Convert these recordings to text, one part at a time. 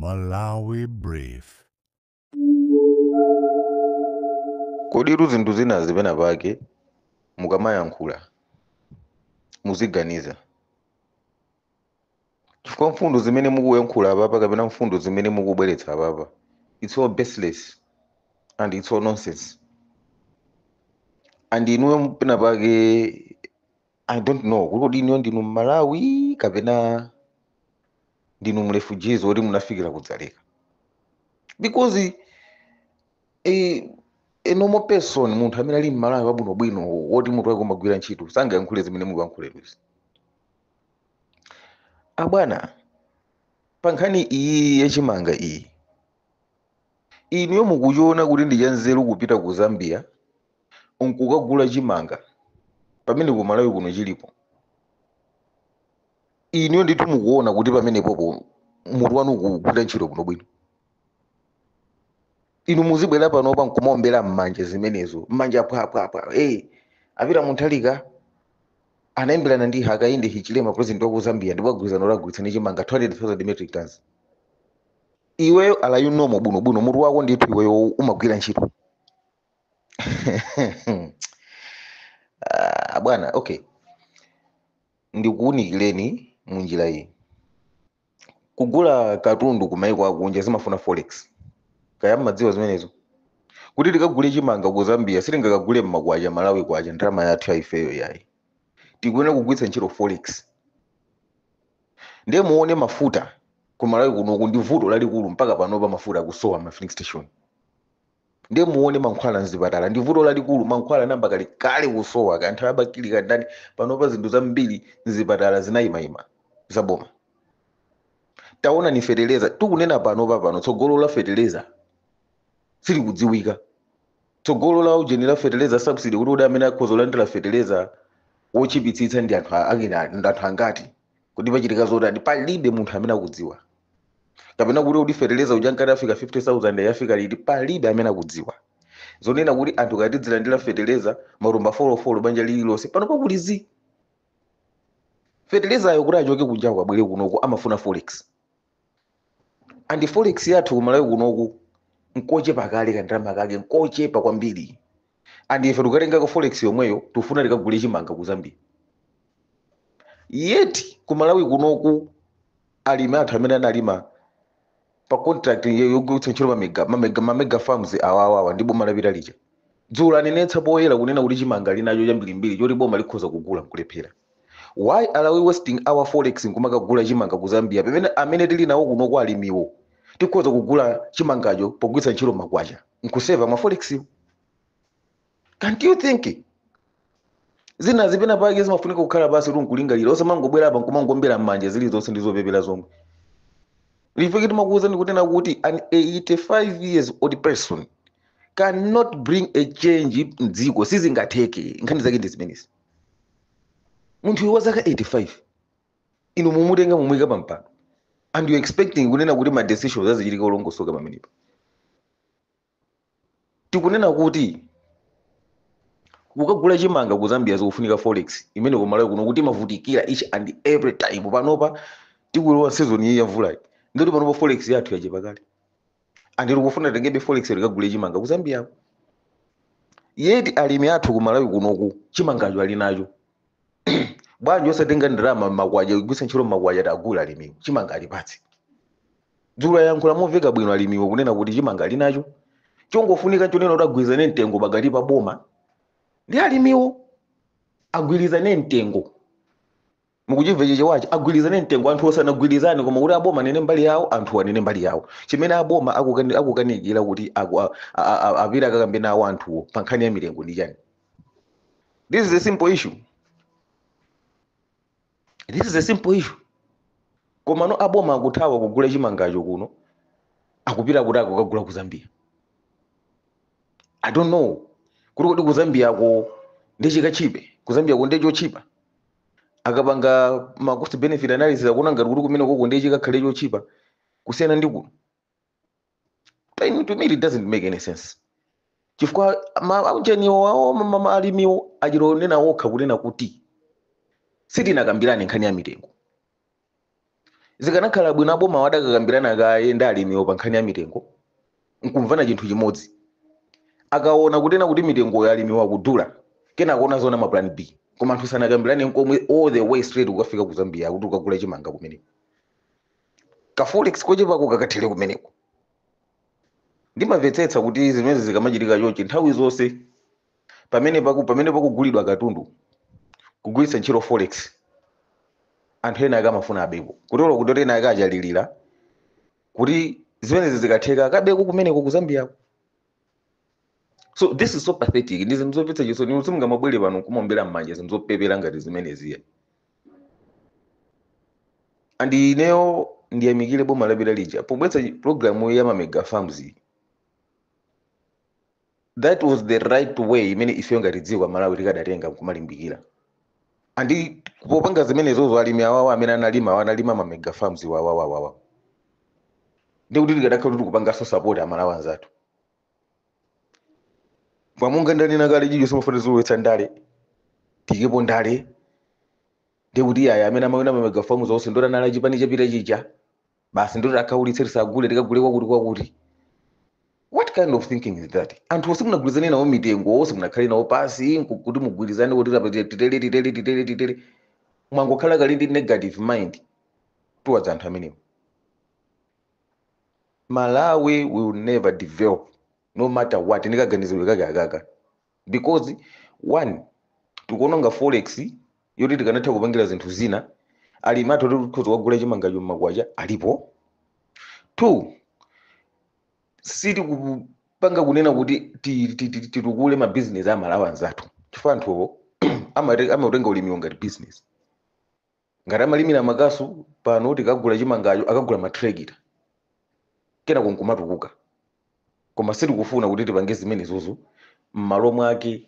Malawi Brief. Kodi zinthu zina zimene pake mukamayankhula muziganiza chifukwa mfundo zimene mukuyankhula apapa kapena mfundo zimene mukubweretsa apapa it's all baseless and it's all nonsense and inuyo pena pake I don't know kodi inuyo ndinu Malawi kapena ndinu mrefugees oti munafikira kudzaleka because a normal person munthu amene ali m'Malawi wabwinobwino woti munthu wake umagwira ntchito sangayankhule zimene mukuyankhulenizi. Abwana pa nkhani iyi yachimanga iyi inuyo mukuchiona kuti ndi chanzeru kupita ku Zambia nkukagula chimanga pamene ku Malawi kuno chilipo. Inuyo ndithu mukuona kuti pamenepopo munthu wanu ukugwira ntchito bwinobwino. Inu muzibwera panopa nkumaombera m'manja zimenezo m'manja phwapwapwa apita munthalika anayambirana ndi Hakainde Hichilema president wa ku Zambia ndipo agwirizana olagwiritsa ndi chimanga 200,000 metric tons. Iweyo alayu nomo bwinobwino munthu wako ndithu iweyo umagwira ntchito. Bwana okay, ndikuwunikireni munjira iyi kugula katundu kumayiko akunja zimafuna forex kaya mmadziwa zimenezo kuti tikagule chimanga ku Zambia sitingakagule m'makwacha Malawi kwacha ndalama yathu yaifeyo yayi tikuyenera kugwiritsa ntchito forex. Ndiye muone mafuta ku Malawi kunoku ndi vuto lalikulu mpaka panopa mafuta akusowa ma filling station. Ndiye muone mankhwala mzipatala ndi vuto lalikulu mankhwala namba kale kusowa kanthu abakili kandani panopa zinthu zambiri mzipatala zinayimayima zaboma. Taona ni feteleza tikunena pano tsogolo la feteleza sili kudziwika. Tsogolo la ujeni la feteleza subsidy kuti udi amene akhoza kulandira feteleza wochipitsitsa ndi anthu angati kuti pachitika zotani palibe munthu amene akudziwa kapena kuti udi feteleza uja nkati afika 50,000 yafika liti palibe amene akudziwa. Zonena kuti anthu katidzilandira feteleza marumba folofolo banja lililonse panopa kulizi fetelezayo kuti achoke kunjaku abwere kunoku amafuna forex. And forex yathu ku Malawi kunoku nkochepa kale kandalama kake nkochepa kwambiri. And ife tukatengako forex yomweyo tufuna tikagule chimanga ku Zambia. Yeti ku Malawi kunoku alimi athu amene analima pa contract yogwiritsa ntchito ma mega farms awawawa ndi boma lapita lija. Dzulo anenetsa poyera kunena kuti chimanga linacho chambirimbiri choti boma likhoza kugula nkulephera. Why are we wasting our forex nkumakagula chimanga ku Zambia pamene amene tili nawo kunoku alimiwo tikhoza kugula chimangacho pogwiritsa ntchito makwacha nkuseva ma forex. Can't you think? Zina zipena pake zimafunika kukhala basi nkulingalira osamangobwera apa nkumangombera m'manja zilizonse ndizopepera zomwe. Lifike timakuwuza ndi kunena kuti an 85 years old person cannot bring a change mdziko sizingatheke nkhani zake ndi zimenezi. Munthu wa zaka 85 inu mumutenga mumuyika pampano and you expecting kunena kuti ma decisions azichitika olongosoka pamenepo. Tikunena kuti kukagula chimanga ku Zambia zikufunika forex imene ku Malawi kuno kuti mavutikira each and every time panopa tikulowa season iyi ya mvula ndoti panopa forex yathu yachepa kale and tikufuna tengebe forex tikagule chimanga ku Zambia. Yeti alimi athu ku Malawi kunoku chimangacho ali nacho bwanji osatenga ndalama makwacha kugwiritsa ntchito makwacha tagula alimiwo chimanga alipatse. Dzulo yankhula moveka bwino alimiwo kunena kuti chimanga ali nacho chongofunika chonena kuti agwirizane mtengo pakati pa boma ndi alimiwo agwirizane mtengo. Mukuchimva cheche wachi agwirizane mtengo anthu osanagwirizane koma kuti aboma nene mbali yawo anthu anene mbali yawo chimene aboma akukanikira kuti apita akakambe nawo anthuwo pa nkhani ya mitengo ndi chani. This is a simple issue. This is a simple issue. Koma no aboma akuthawa kugula chimangacho kuno akupita kuti akukagula ku Zambia. I don't know kuti ku Zambia ko ndichika chipe ku Zambia ko ndecho chipa akapanga ma cost benefit analysis akuna ngati kuti kumene koko ndichika khale cho chipa kusiyana ndi kuno. To me it doesn't make any sense. Chifukwa maujeniwo wawo alimiwo achironena wokha kunena kuti sitinakambirane nkhani ya mitengo. zikanakhala bwino aboma adakakambirana kaye ndi alimiwo pa nkhani ya mitengo nkumvana chinthu chimodzi akaona kutena kuti mitengo ya alimiwa kudula kena akuona zona ma plan B koma anthu sanakambirane nkomwe all the way straight ukafika ku Zambia kuti ukagula chimanga kumeneko ka forex kochepako kakathere kumeneko ndimamvetsetsa kuti zimene zikamachitika chonchi nthawi zonse pamene pakugulidwa katundu kugulitsa ntchito forex anthu ena akamafuna abeko kutolo kuti ena akachalilira kuti zimene zikatheka akabeko kumeneko ku Zambia. So this is so pathetic. Ndi zimzopetsa chiso ni usimunga mabwele pano kumombera mmanja zimzopepera ngati zimene ziya. Andi ineyo ndiyamikire boma labira lija pobwetsa programu ya mega farms. That was the right way imene ife ngatidziwa Malawi tikadatenga kumalimbikira. Andi popanga zimene zozo alimi awawa amene analima ma mega farms wawa. Ndi kuti tikadakhala kuti kupanga so support amalawa anzathu. Pamunga ndani nakale chijo somafuna zuwetsa ndale tikepo ndale ndi kuti aya amene amaona mega farms zonse ndora nala chipani chapita chicha basi ndora akaulitserisa agule tikagule kwakuti. What kind of thinking is that? Anthu simunagulizane nawo mitengo wose munakhale nawo pasi kuti mugwirizane kuti titele mwangokhala kali ndi negative mind towards anthu amenewo. Malawi will never develop no matter what ndikaganiziro kaka because one tikuononga forex yoti tikanatha kupangira zinthu zina alimi athu tikhoza kugula chimanga chomagwacha alipo. Two, siti kupanga kunena kuti titukule ma business a Malawi anzathu chifukwa anthuwo amatenga ulimi ngati business ngati amalimira makasu pano tikagula chimangacho akagula matrekita kena kunkumatukuka koma siti kufuna kuti tipange zimene zozo m'malo mwake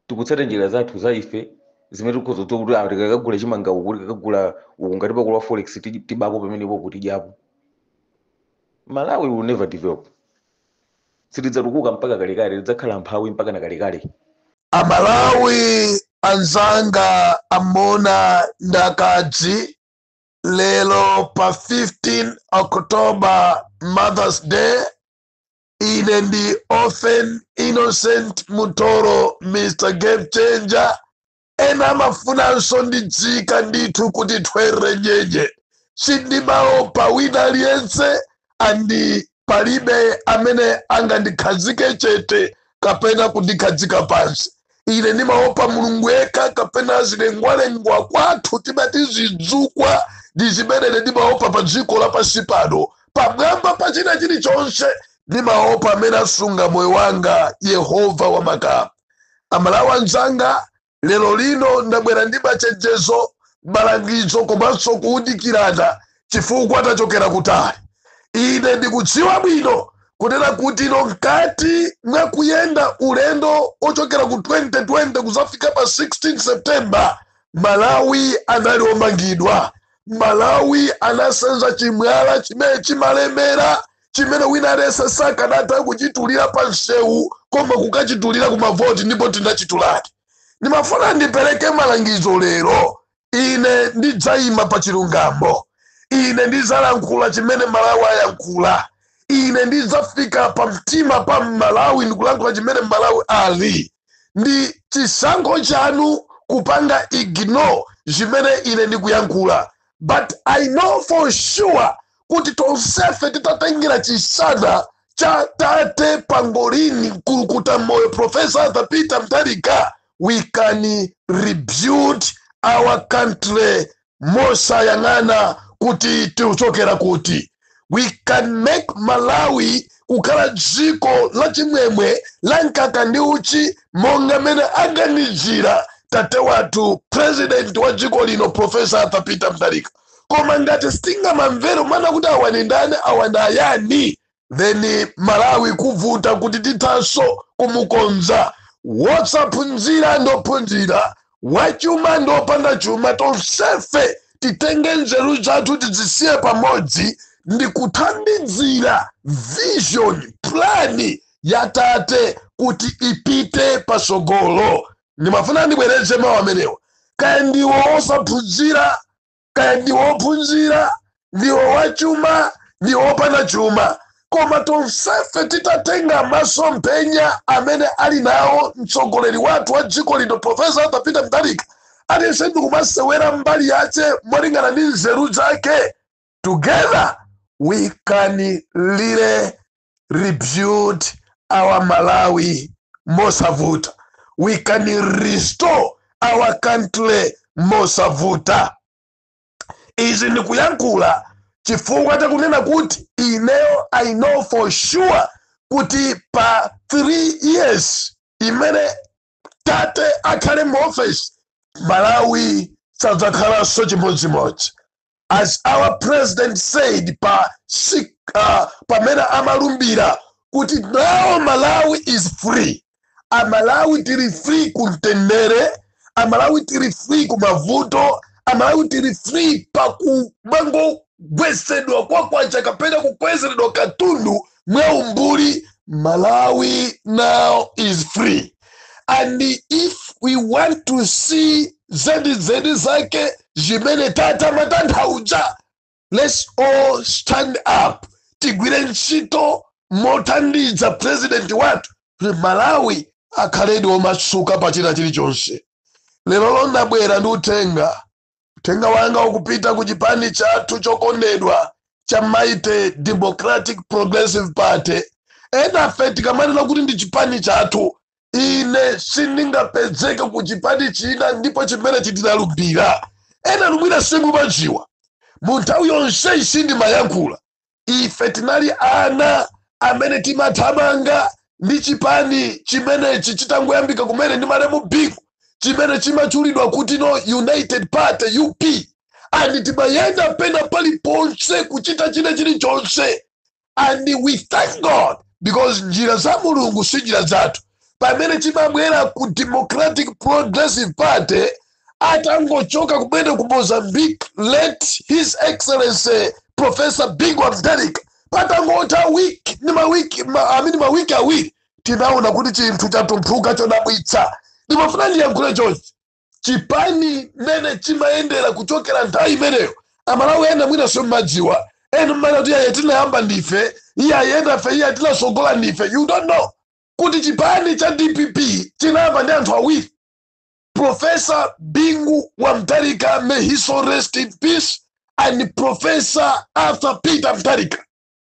tikutsata njira zathu za ife zimene tikhoza kuti tikagula chimanga kuti tikagula ngati pakula forex tibapo pamenepo kuti japo. Malawi will never develop. Sitidzatukuka mpaka kalekale lidzakhala mphawi mpaka na kalekale. Amalawi anzanga amona ndakadzi lelo pa 15 October Mother's Day ine ndi Orphan Innocent Mutoro Mr. Game Changer ena mafunanso ndidzika ndithu kuti twere njenje sindimaopa wina aliyense andi palibe amene angandikhazike chete kapena kundikhazika pansi. Ine ndimaopa Mulungu yekha kapena zilengwalengwa kwathu timati zidzukwa ndi zimene ndimaopa pa dziko lapansi pano pamwamba pa china chilichonse ndimaopa amene asunga moyo wanga Yehova wamakamu. Amalawi anzanga lero lino ndabwera ndi machenjezo malangizo komanso kuwunikirana chifukwa tachokera kutali. Ine ndikudziwa bwino kunena kuti ino mkati mwakuyenda ulendo ochokera ku 2020 kuzafika pa 16 September Malawi anali omangidwa. Malawi anasenza chimwala chimene chimalemera chimene wina alese sakanatha kuchitulira pa nsewu koma kukachitulira kumavoti ndipo tinachitulaki. Ndimafuna ndipereke malangizo lero. Ine ndidzayima pa chilungamo. Ine ndidzalankhula chimene Malawi ayankhula. Ine ndidzafika pa mtima pa Malawi ndikulankhula chimene Malawi ali. Ndi chisankho chanu kupanga ignore zimene ine ndikuyankhula. But I know for sure kuti tonsefe titatengera chisana cha tate pangolini mkulukuta moyo Professor Arthur Peter Mutharika, we can rebuild our country mosayang'ana kuti tiuchokera kuti. We can make Malawi kukhala dziko la chimwemwe la nkaka ndi uchi monga mene aganizira tate wathu president wa dziko lino Professor Arthur Peter Mutharika. Koma ngati sitingamamvera mana kuti awani ndani awani ayani, then Malawi kuvuta kuti tithanso kumukonza. Wosaphunzira ndophunzira, wachuma ndopanda chuma, tonsefe titenge nzeru zathu tidzisiye pamodzi ndi kuthandizira vision plani ya tate kuti ipite pasogolo. Ndimafuna ndibwereze mawu amenewa. Kaya ndiwo osaphunzira, kaya ndiwo ophunzira, ndiwo wachuma ndiwo pana chuma koma tonsefe titatenga masomphenya amene ali nawo mtsogoleri wathu wa dziko lino Profesa Arthur Peter Mutharika aliyense ndikumasewera mbali yace molingana ndi nzeru zake. Together we can really rebuild our Malawi mosavuta. We can restore our country mosavuta. Izi ni kuyankula chifukwa chakunena kuti ineo I know for sure kuti pa 3 years imene tate akhale mu office Malawi sadzakhala so chimodzimodzi. As our president said pamene amalumbira kuti now Malawi is free. A Malawi tili free kumtendere, a Malawi tili free kumavuto, a Malawi tili free pa kumango gwesedwa kwacha kapena kukwezeredwa katundu mwa umbuli. Malawi now is free. And if we want to see zedi zake jimene tata matanthauja, let's all stand up. Tigwire ntchito mothandiza president wathu Malawi akhaledi omasuka pachina chilichonse. Lero londabwera ndi uthenga wanga ukupita ku chipani chathu chokondedwa cha Mighty Democratic Progressive Party. Enafe tikamanena kuti ndi chipani chathu, ine sindingapezeke ku chipani china ndipo chimene chitinalumbira. Ena lumwira simumadziwa mu nthawi yonse isindi mayankhula. Ife tinali ana amene timathamanga ndi chipani chimenechi chitangoyambika kumene ndi malemu bingu chimene chimachulidwa kuti no United Party UP. And timayenda pena paliponse kuchita chilichonse. And we thank God because njira za Mulungu si njira zathu. Pamene chimabwera ku Democratic Progressive Party atangochoka kumene ku Mozambique, let His Excellency Professor Bingwa Mutharika patangota mawiki awiri tinaona kuti chinthu chatumphuka chodabwitsa. Ndimafuna ndiyankhule chonchi chipani mene chimayendera kuchokera nthawi imeneyo amalawi ena mwina sommadziwa ena mmene kuti iye tinayamba ndife iye ayenda fe iye atinasogola ndife. You don't know kuti chipani cha DPP chinayamba ndi anthu awiri, Professor Bingu wa Mutharika, may his soul rest in peace, and Professor Arthur Peter Mutharika.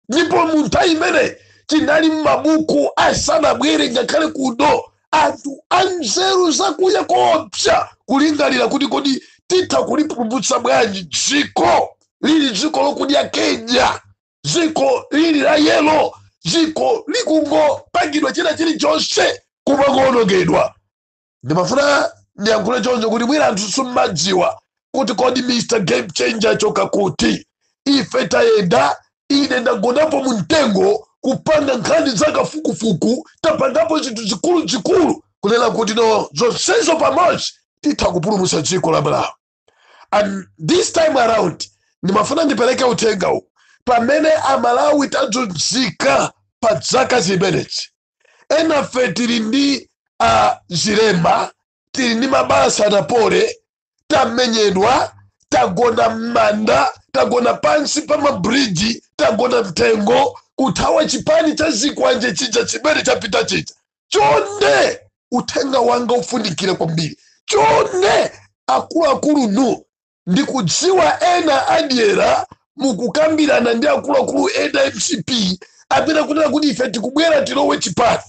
Ndipo munthawi imene chinali m'mabuku asanabwere ngakhale kuno anthu anzeru zakuya koopsa kulingalira kuti kodi titha kulipulumutsa bwanji dziko lili dziko lokudya Kenya, dziko lili la yelo, dziko likungopangidwa chilichonse kumakuonongedwa. Ndimafuna ndiyankhule choncho kuti mwina anthu simmadziwa kuti kodi Mr. Game Changer choka kuti. Ife tayenda ine ndagonapo mu mtengo kupanga nkhani zakafukufuku, tapangapo chinthu chikulu kunena kuti no zonsezo pamodzi titha kupulumutsa dziko la Malawi. And this time around ndimafuna ndipereke uthenga uwu pamene amalawi tadzunzika pa zaka zimenezi. Enafe tili ndi zilema, tili ndi mabasa anapole, tamenyedwa, tagona m'manda, tagona pansi pa mabridge, tagona mtengo kuthawa chipani cha zikwanje chija chimene chapita chija. Chonde uthenga wanga ufunikire kwambiri. Chonde akuluakulu nu ndikudziwa ena adyera mukukambirana ndi akuluakulu ena MCP amene kunena kuti ife tikubwera tilowe chipani.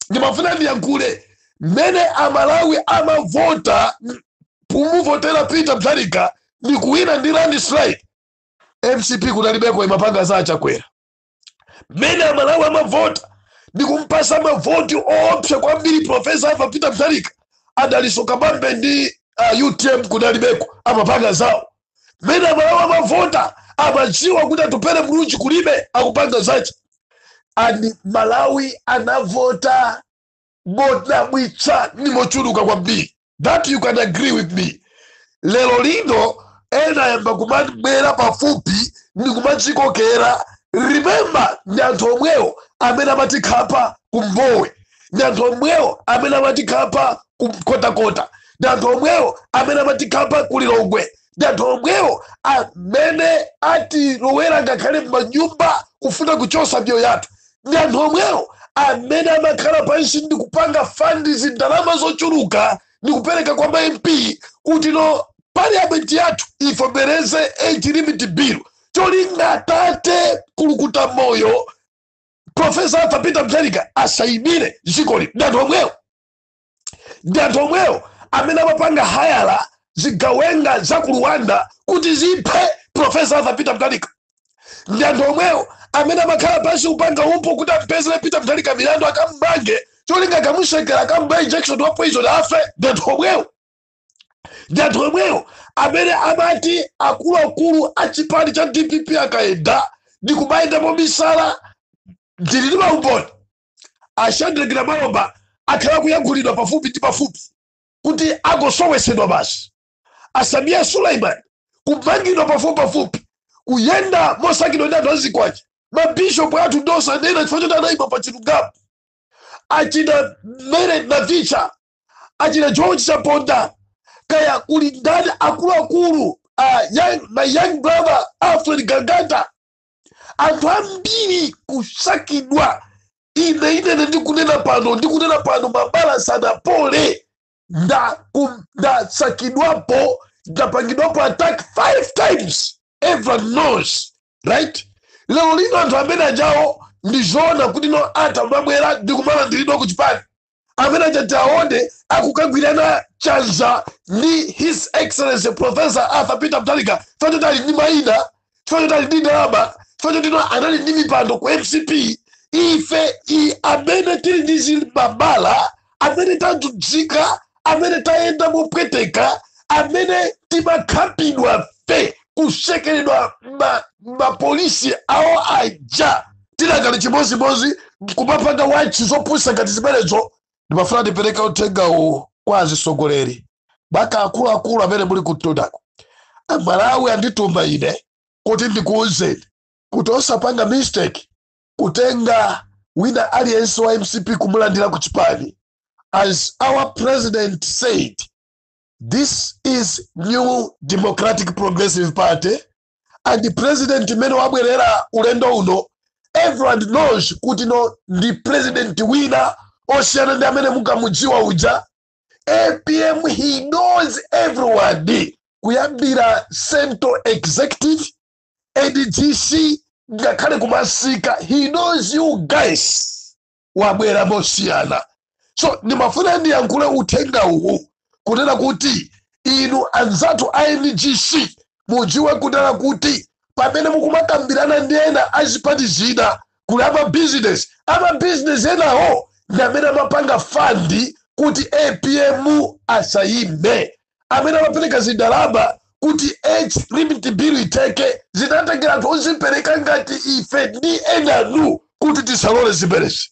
Ndimafuna ndiyankhule mmene amalawi amavota kumuvotera Peter Mutharika ndi kuwina ndi landslide. MCP kunalibeko imapanga za achakwera. Mmene amalawi amavota ndi kumpasa mavoti oopsa kwambiri Professor Arthur Peter Mutharika adalisoka bambe ndi UTM kunalibeko amapanga zawo. Mmene amalawi amavota amadziwa kuti atupere mulunji kulibe akupanga zache. And Malawi anavota modabwitsa ni mochuluka kwambiri. That you can agree with me. Lero lino ena yamba kumabwera pafupi ndi kumadzikokera. Remember ndi anthu omwewo amene amatikhapa kumbowe, ndi anthu omwewo amene amatikhapa kumkotakota, ndi anthu omwewo amene amatikhapa kulilongwe, ndi anthu omwewo amene atilowera ngakhale m'manyumba kufuna kuchosa miyoyo yathu, ndi anthu omwewo amene amakhala pansi ndi kupanga fandizi ndalama zochuluka ndi kupereka kwa ma MP kuti no parliament yathu ivomereze age limit bill, cholinga Atate Kulukuta Moyo Profesa Arthur Peter Mutharika asayimire dzikoli. Ndi anthu omwewo, ndi anthu omwewo amene amapanga hayala zigawenga za ku Rwanda kuti ziphe Profesa Arthur Peter Mutharika. Ndi anthu omwewo amene amakhala pansi kupanga umpo kuti ampezere Peter Mutharika milandu akammange, cholinga akamusekera akampa injection wa poison afe. Ndi anthu omwewo, ndi anthu omwewo amene amati akuluakulu a chipani cha DPP akayenda ndi kumayendamo misala ndili ndi maumboni. Ashandrekera Malomba akhala kuyankhulidwa pafupi ndi pafupi kuti agosowesedwa basi. Asamia Suleiman kumangidwa pafupi pafupi, kuyenda mosakidwa ndi anthu azikwachi. Mabishopu athu ndosa nena chifukwa choti anayima pa chilungamo. Achina Mere Navicha, achina George Chaponda, kaya kuli ndani akuluakulu my young brother Alfred Gangata, anthu ambiri kusakidwa. Ine ndikunena pano mabala sana pole ndasakidwapo, ndapangidwapo attack 5 times. Everyone knows, right? Lero lino anthu amene ajawo ndizoona kuti no atamabwera ndikumala ndilidwa ku chipani, amene ajati aone akukagwirana chanza ndi His Excellency Professor Arthur Peter Mutharika, chifukwa ali ndi mayina, chifukwa ali ndi ndalama, chifukwa anali ndi mipando ku MCP. Ife amene tili ndi zilibabala, amene tadzudzika, amene tayenda mopweteka, amene timakhapidwa fe kusekeredwa mapolisi awo aja, tilakali chimozimozi kumapanga wachi zopusa ngati zimenezo. Ndimafuna ndipereka uthengawo kwa azisogoleri baka akuluakulu amene muli kutundako. Amalawi andituma ine kuti ndikuwuzeni kuti osapanga mistake kutenga wina aliyense wa MCP kumulandira ku chipani. As our president said, this is New Democratic Progressive Party, and the president mene wabwerera ulendo uno, everyone knows kuti no ndi president wina osiyana ndi amene mukamudziwa uja. APM, he knows everyone, kuyambira Central Executive, ADGC, ngakhale kumasika, he knows you guys wabwera mosiyana. So ndimafuna ndiyankhule uthenga uwu kunena kuti inu anzathu a NGC mudziwe kunena kuti pamene mukumakambirana ndi ena azipati zina kuli ama-business enawo ndi amene amapanga fandi kuti APM asayime, amene amapereka zindalama kuti age limit bill iteke, zinatengera anthu ozipereka ngati ife ndi enanu kuti tisalole ziperezi.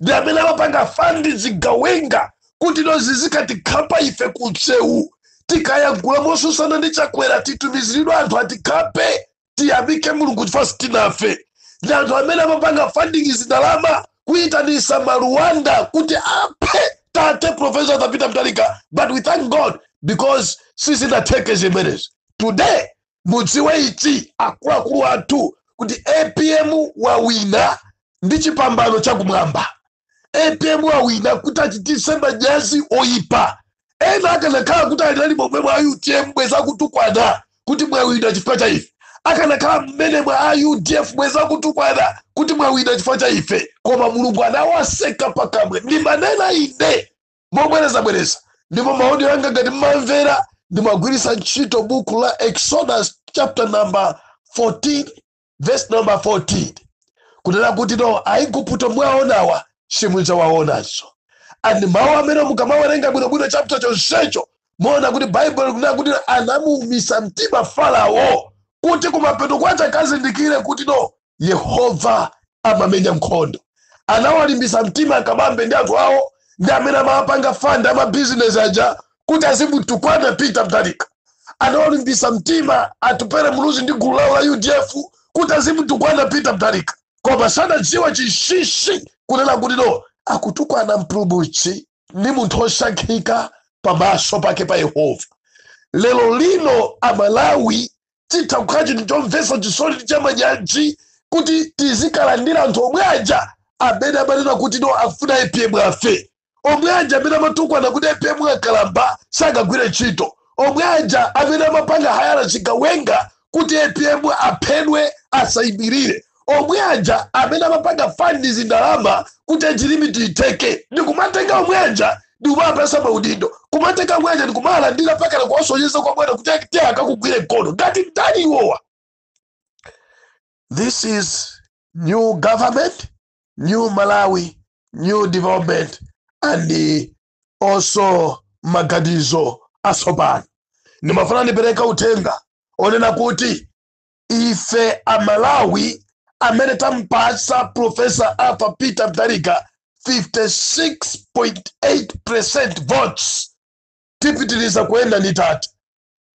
Ndi amene amapanga fandi zigawenga kuti zizikatikhapa ife kunsewu, tikayagula mosusana ndi chakwera titumiziridwa anthu atikhape tiyamike Mulungu chifukwa sitinafe. Ndi anthu amene amapanga funding zindalama kuyitanisa Rwanda kuti aphe Tate Professor Arthur Peter Mutharika. But we thank God because sizinateke zimenezi. Today mudziwe ichi akuluakulu athu kuti APM wawina ndi chipambano chakumwamba. APM wawina kuti achitise manyazi oyipa. Ena akanakhala kuti alilali momwe mwa UTM bweza kutukwana kuti mwawina chifukwa cha ife. Akanakhala mmene mwa UDF bweza kutukwana kuti mwawina chifukwa cha ife. Koma Mulungu anawaseka pakamwe. Ndimanena ine mobwereza. Ndipo maoni yanga ngati mmamvera ndimagwirisa ntchito buku la Exodus chapter number 14 verse number 14. Kunena kuti no Aigupto mwaonawa simudzawaonanso. And mawu amene mukamawerenga bwinobwino chapter chonsecho muona kuti Bible kunena kuti anamuumisa mtima Farao kuti kumapeto kwacha kazindikire kuti no Yehova amamenya nkhondo. Anawalimbisa mtima akabambe ndi anthu awo ndi amene amapanga fund ama-business aja kuti azimutukwana Peter Mutharika. Anawalimbisa mtima atupere muluzi ndi gulu lawo la UDF kuti azimutukwana Peter Mutharika. Koma sanadziwa chishishi kunena kuti no akutukwana mpulumutsi ndi munthu osankhika pamaso pake pa Yehova. lero lino Amalawi titakhaji ndichomvesa chisoni chamanyaji kuti tizikalandira anthu omwe aja amene amanena kuti no afuna EPM afe, omwe aja amene amatukwana kuti EPM akalamba sagagwire ntchito, omwe aja amene amapanga hayala chigawenga kuti EPM aphedwe asayimirire, omwe aja amene amapanga fandi zindalama kuti ejilimiti iteke. Ndikumatenga omwe aja ndikumapesa maudindo, kumatenga omwe aja ndikumalandira pakala kuwasonyeza kwa bwana kuti akakugwire mkono. Ngati ndani iwowa? This is new government, new Malawi, new development, and also maganizo asobani. Nimafuna nipereka utenga onena kuti ife Amalawi amene tampasa Professor Arthur Peter Mutharika 56.8% votes, tipitiliza kuenda nitati.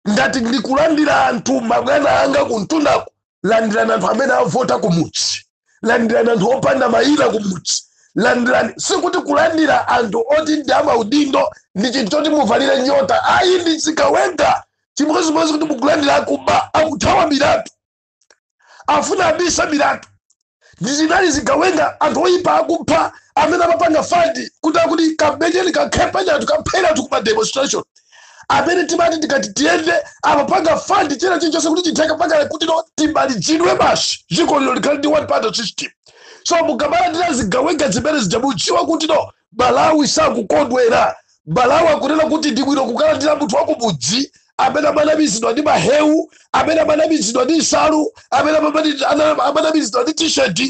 Ngati ndikulandira anthu mabwana anga kuntunaku, landirani anthu amene avota kumutsi, landirani anthu opanda mayina kumutsi, landirani sikuti kulandira anthu oti ndi amaudindo ndi chinthu choti muvalire nyota. Ayi ndi zikawenga chimozimozi kuti mukulandira akuba akuthawa Milatu, afuna abisa Milatu. Ndizinali zikawenga anthu oyipa akupha amene amapanga fandi kuti kambenyeni kakhepa nyanthu kaphera anthu kuma demonstration, amene timati tikati tiyende amapanga fandi chena chilichonse kuti chitheka pakale kuti no timalizidwe basi dziko lilo likhale ndi one party system. So mukabalandira zigawenga zimene zijamuchiwa kuti no Malawi sakukondwera, Malawi akunena kuti ndibwino kukalandira munthu wakumudzi amene amanamizidwa ndi mahewu, amene amanamizidwa ndi nsalu, amene amanamizidwa ndi t-shirt.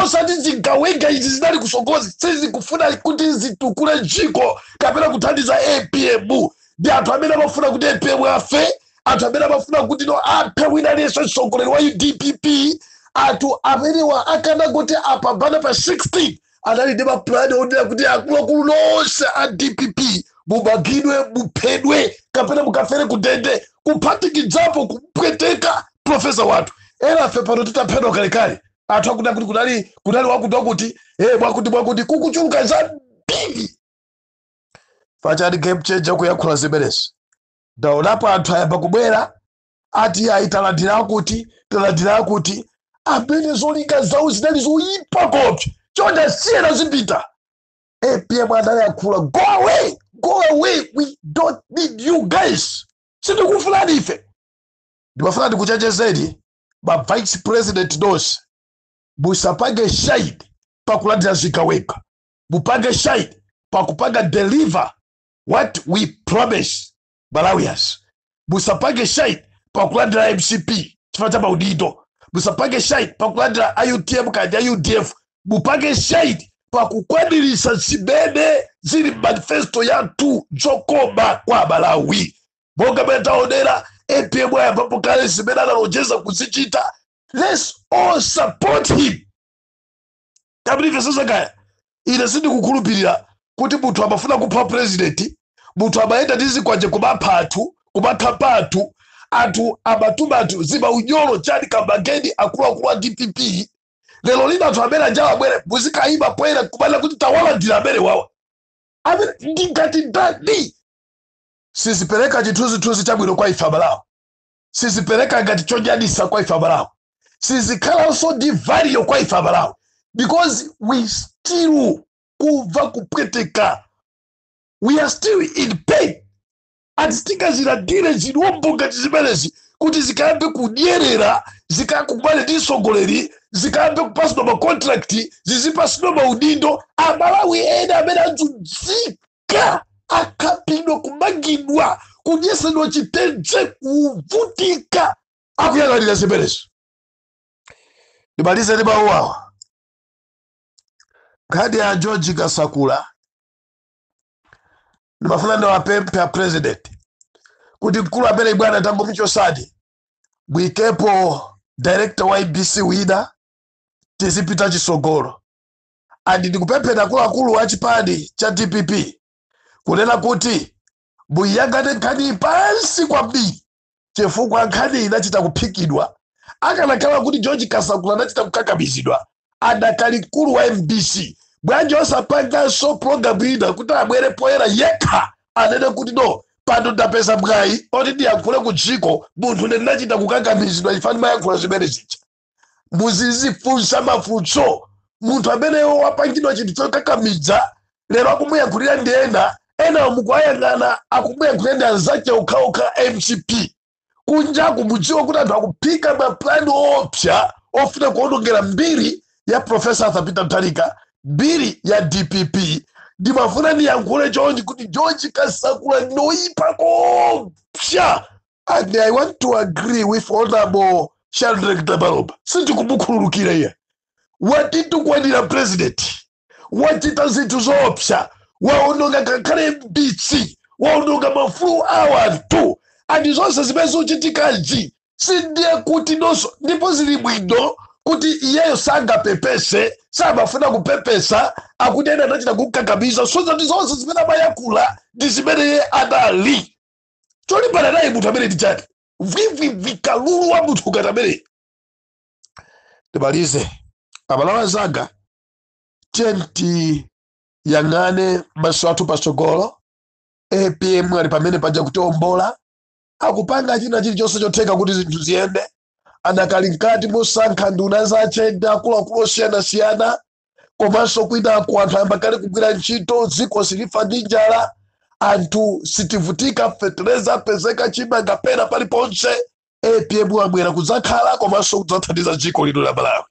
Osati zigawenga izi zinali kusongozi, sizikufuna kuti zitukule dziko kapena kuthandiza EPM. Ndi anthu amene amafuna kuti EPM afe, anthu amene amafuna kuti no aphe wina aliyense mtsogoleri wa UDPP, anthu amenewa akana kuti apambana pa 16 anali ndi maplani onena kuti akuluakulu nonse a DPP mumagidwe, muphedwe, kapena mukafere kudende, kuphatikidzapo kupweteka profesa wathu. Ena afe pano titaphedwa kalekale, anthu akuti kuti kunali wakuti mwakuti kukuchuluka zambiri. Pachali game changer kuyankhula zimenezi. Ndaonapo anthu ayamba kubwera ati talandira kuti amene zolinga zawo zinali zoyipa kopsa chonde siyena zipita. EPM anayankhula, go away, we don't need you guys. Sitikufulani ife. Ndimafuna ndikuchenjezeni ba vice president nonse, musapange shahidi pakulandira zikawenga, mupange shahidi pakupanga deliver what we promise Malawians. Musapange shahidi pakulandira MCP chifukwa cha maudindo, musapange shahidi pakulandira UTM kandi UDF, mupange shahidi pakukwaniritsa zimene zili manifesto yathu zokoma kwa Malawi. Monga metaonera EPM ayambapo kale zimene analonjeza kuzichita. Let's all support him. Tabirife sasa kaya ine sindikukhulupirira kuti munthu amafuna kupha president, munthu amayenda ndi zikwanje kumathapatu anthu amatumatu ziba unyolo chani kambangeni akuluakulu a DPP. Lero lino anthu amene anjala abwere muzikayima poyera kubalira kuti tawalandira amene wawa amene ndingati ndani. Sizipereka chithunzithunzi chabwino kwa ife Amalawi, sizipereka ngati chonyadisa kwa ife Amalawi, sizikhalanso ndi value kwa ife Amalawi, because we still kuva kupweteka, we are still in pain. Atitingazilandire zilombo ngati zimenezi kuti zikayambe kudyerera, zikakumane ndi mtsogoleri, zikayambe kupasidwa makontrakti, zizipasidwa maudindo. Amalawi ena amene adzunzika akapidwa kumangidwa kunyesedwa chitenje kuvutika akuyang'anira zimenezi. Ndimalize ndi mawu awa. Nkhani ya George Kasakula ndimafuna ndiwapemphe a president kuti mkulu amene bwana tangomuchosadi bwikepo director wa IBC wina tizipita chisogolo. Andi ndikupemphera akuluakulu a chipani cha DPP kunena kuti muyangane nkhani pansi kwambiri chifukwa nkhani inachita kuphikidwa. Akanakhala kuti George Kasakula anachita kukakamizidwa, adakali mkulu wa MBC, bwanji osapanganso program ina kuti abwere poyera yekha anene kuti no pano ndapeza mwayi oti ndiyankhule ku dziko munthu ndinachita kukakamizidwa chifani mayankhula zimene zicha. Muzizifunsa mafunso. Munthu amene wapangidwa chinthu chokakamiza lero akumuyankhulira ndi ena mukuwayang'ana akumuyankhulira ndi anzake okhaokha MCP. Kunja kumudziwa kuti anthu akuphika maplani opsa ofuna kuonongera mbiri ya Profesa Arthur Peter Mutharika, mbiri ya DPP. Ndimafuna ndiyankhule chonchi kuti George Kasakula noyipa kopsa. And I want to agree with Honorable Shadrack Dabaloba. Sindikumukhululukira iye. Watitukwatira president. Wachita zinthu zoopsa. Waononga ngakhale MBC. Waononga mafulu a anthu. Andi zonse zimene zikuchitikazi sindiye kuti nonso ndipo zili bwino kuti iyeyo sangapepese, samafuna kupepesa, akuti ena anachita kukakamiza. So zati zonse zimene amayankhula ndi zimene iye adali. Cholimbana naye munthu amene ndi chake. Vikalulu wa munthu ngati amene. Ndimalize. Abalawa anzanga, tiyang'ane maso athu patsogolo. APM ali pamene paja kutiwombola. Akupanga china chilichonse chotheka kuti zinthu ziyende. Anakali mkati mosankha nduna zace akuluakulu osiyanasiyana, komanso kwinako anthu ayamba kale kugwira ntchito, dziko silifa ndi njala, anthu sitivutika, fetereza apezeka chimanga pena paliponse. APM abwera kudzakhala komanso kudzathandiza dziko lino la Malawi.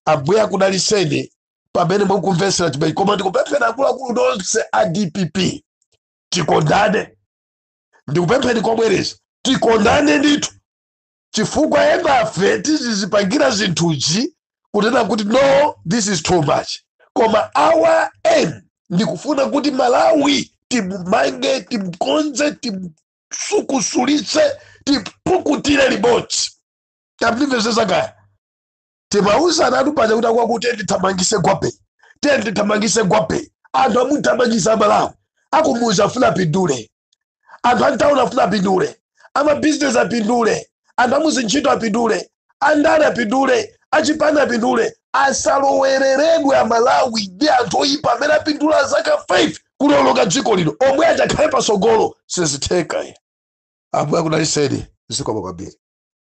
Ambuye akudaliseni pamene mukumvetsera chimenechi, koma ndikupemphera akuluakulu nonse a DPP tikondane. Ndikupempheni kobwereza tikondane ndithu, chifukwa enafe tizizipangira zinthuzi kunena kuti no, this is too much. Koma our aim ndikufuna kuti Malawi timumange, timukonze, timusukusulitse, tipukutire limodzi. Tamvetsesa kaya timauza anthu paja kuti akwakuti ndithamangise gwape, ndithamangise gwape. Anthu amuthamangisa Malawi akumuza afuna apindule. Anthu antawuna afuna apindule, amabizinesi apindule, anthu amuzintchito apindule, andale apindule, achipani apindule. Asalowereredwe a Malawi ndi anthu oyipa amene apindula zaka 5 kuloloka dziko lino, omwe ajakhale patsogolo sizitheka. Ambuye akudaliseni, zikomo kwambiri.